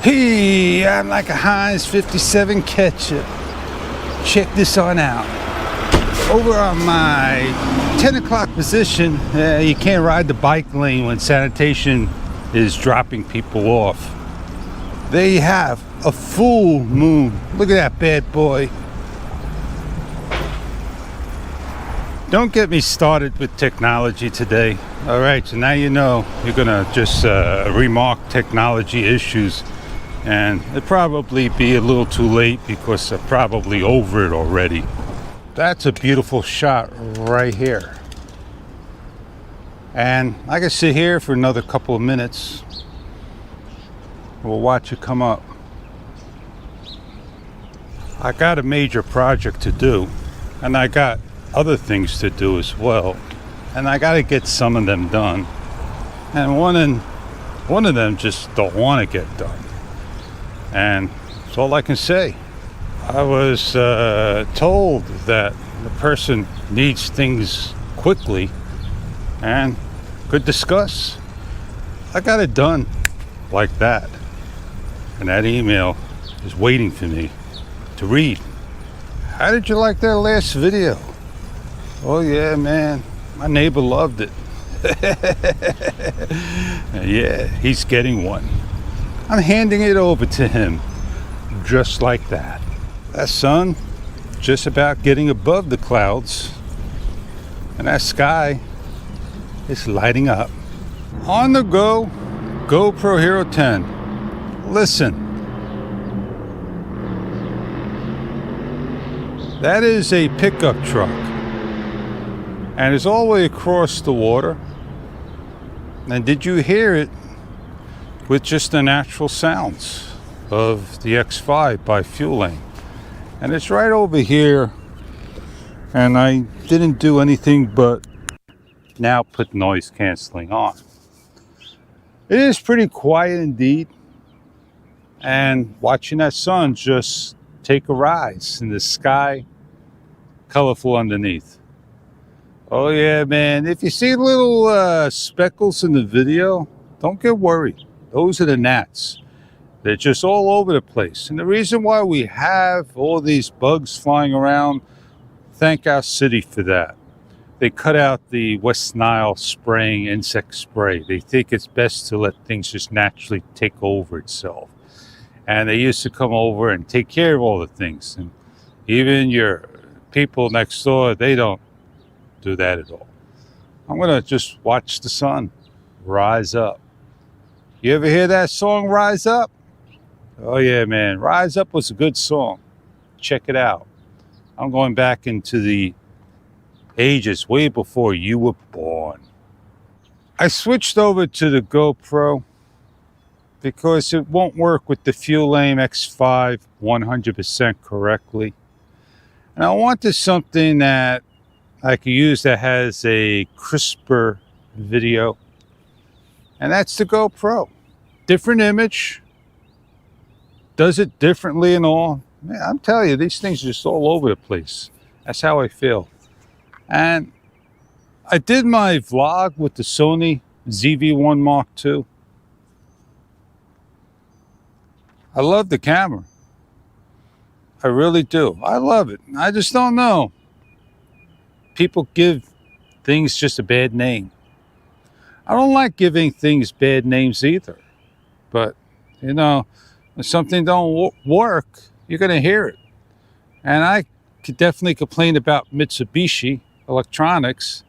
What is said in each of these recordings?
Hey, I'm like a Heinz 57 ketchup. Check this on out. Over on my 10 o'clock position, you can't ride the bike lane when sanitation is dropping people off. There you have a full moon. Look at that bad boy. Don't get me started with technology today. All right, so now you know you're gonna just remark technology issues, and it'll probably be a little too late because I'm probably over it already. That's a beautiful shot right here. And I can sit here for another couple of minutes. We'll watch it come up. I got a major project to do, and I got other things to do as well, and I got to get some of them done, and one of them just don't want to get done, and that's all I can say. I was told that the person needs things quickly and could discuss. I got it done like that, and that email is waiting for me to read. How did you like that last video? Oh yeah, man, my neighbor loved it. Yeah, he's getting one. I'm handing it over to him just like that. That sun just about getting above the clouds, and that sky is lighting up. On the go, GoPro Hero 10. Listen, that is a pickup truck, and it's all the way across the water. And did you hear it with just the natural sounds of the X5 by Fuel Lane? And it's right over here, and I didn't do anything but now put noise canceling on. It is pretty quiet indeed, and watching that sun just take a rise in the sky, colorful underneath. Oh yeah, man, if you see little speckles in the video, don't get worried. Those are the gnats. They're just all over the place. And the reason why we have all these bugs flying around, thank our city for that. They cut out the West Nile spraying insect spray. They think it's best to let things just naturally take over itself. And they used to come over and take care of all the things. And even your people next door, they don't do that at all. I'm gonna just watch the sun rise up. You ever hear that song, Rise Up? Oh yeah, man, Rise Up was a good song. Check it out. I'm going back into the ages way before you were born. I switched over to the GoPro because it won't work with the Fuel Lane X5 100% correctly. And I wanted something that I could use that has a crisper video. And that's the GoPro. Different image. Does it differently and all. Man, I'm telling you, these things are just all over the place. That's how I feel. And I did my vlog with the Sony ZV-1 Mark II. I love the camera. I really do. I love it. I just don't know. People give things just a bad name. I don't like giving things bad names either. But, you know, when something don't work, you're going to hear it. And I could definitely complain about Mitsubishi Electronics.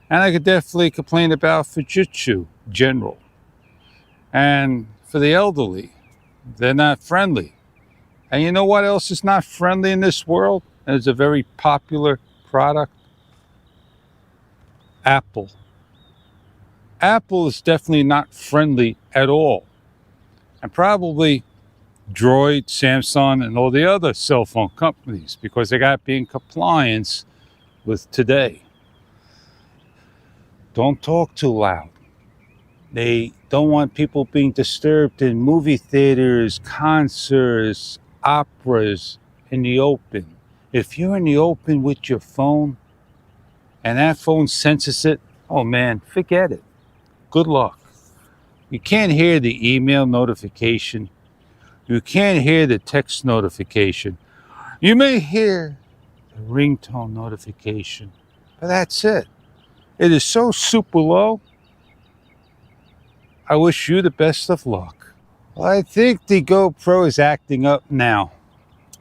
And I could definitely complain about Fujitsu General. And for the elderly, they're not friendly. And you know what else is not friendly in this world? And it's a very popular product? Apple. Apple is definitely not friendly at all. And probably Droid, Samsung, and all the other cell phone companies, because they got to be in compliance with today. Don't talk too loud. They don't want people being disturbed in movie theaters, concerts, operas, in the open. If you're in the open with your phone and that phone senses it, oh man, forget it. Good luck. You can't hear the email notification You can't hear the text notification. You may hear the ringtone notification, but that's it. It is so super low. I wish you the best of luck. Well, I think the GoPro is acting up now.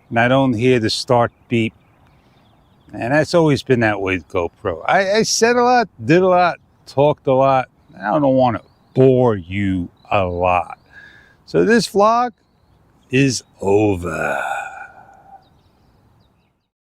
And I don't hear the start beep. And that's always been that way with GoPro. I said a lot, did a lot, talked a lot. I don't want to bore you a lot. So this vlog is over.